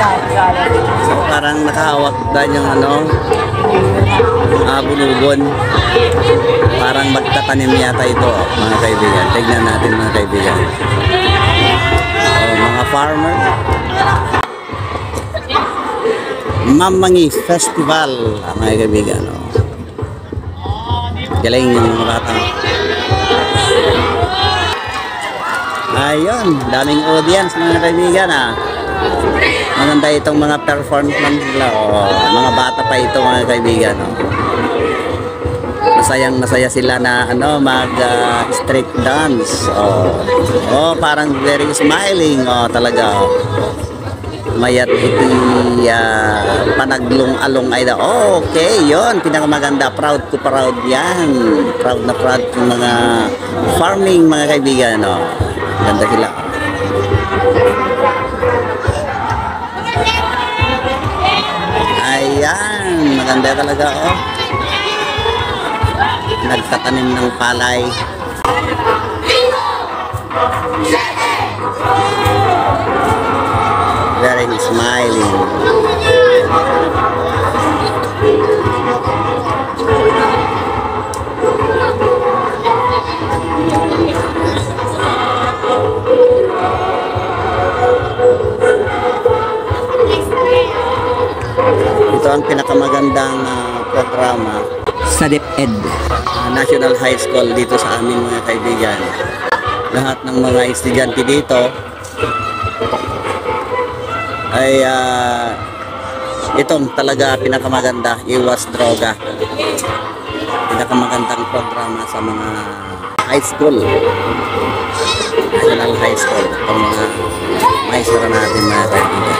So parang nakahawak dan yung ano, bulubon. Parang magtatanim yata ito, mga kaibigan. Tignan natin, mga kaibigan. Mga farmer. Mamangi Festival, mga kaibigan. Galing yung mga bata. Ayun, daming audience, mga kaibigan. Maganda itong mga performance nila. Mga bata pa ito, mga kaibigan. Masaya sila na mag street dance. Parang very smiling talaga. Mayat iti panaglong-along ay okay, yon pinakamaganda. Proud yan. Proud na proud yung mga farming, mga kaibigan. Ganda sila. Ayan, maganda talaga. Nagtatanim ng palay. Very smiling. Ito ang pinakamagandang programa sa DepEd, National High School dito sa amin, mga kaibigan. Lahat ng mga estudyante dito ay itong talaga pinakamaganda, iwas droga. Pinakamagandang programa sa mga high school, National High School. Itong mga maestro natin, mga kaibigan.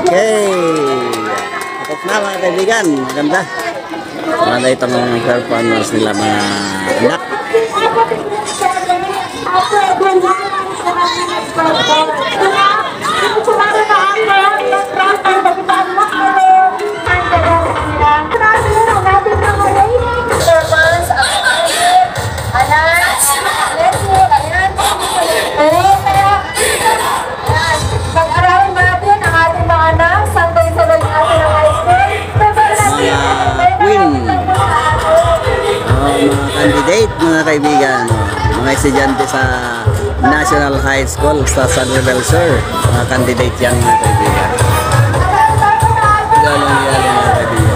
Okay. Tapos na, mga kaibigan. Maganda. Maganda itong mga performance nila, mga anak. Candidate, mga kaibigan, mga estudyante sa National High School sa San Rebel Sur, mga candidate yan, mga kaibigan. Galing mga kaibigan.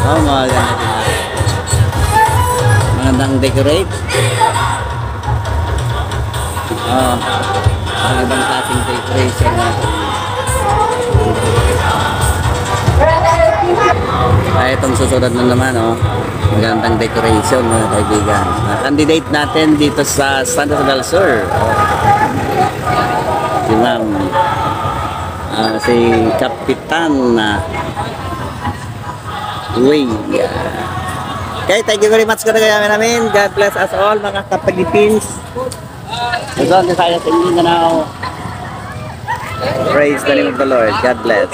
Mga ganito na. Magandang decorate. Ang ibang klaseng decoration na. Itong susunod na naman, magandang decoration, mga kaibigan. Candidate natin dito sa San Rebel Sur. Si Ma'am, si Kapitan Uy. Okay, thank you very much ka na namin. God bless us all, mga kapagipins. Luzon, Visayas, and Mindanao. Praise the name of the Lord. God bless.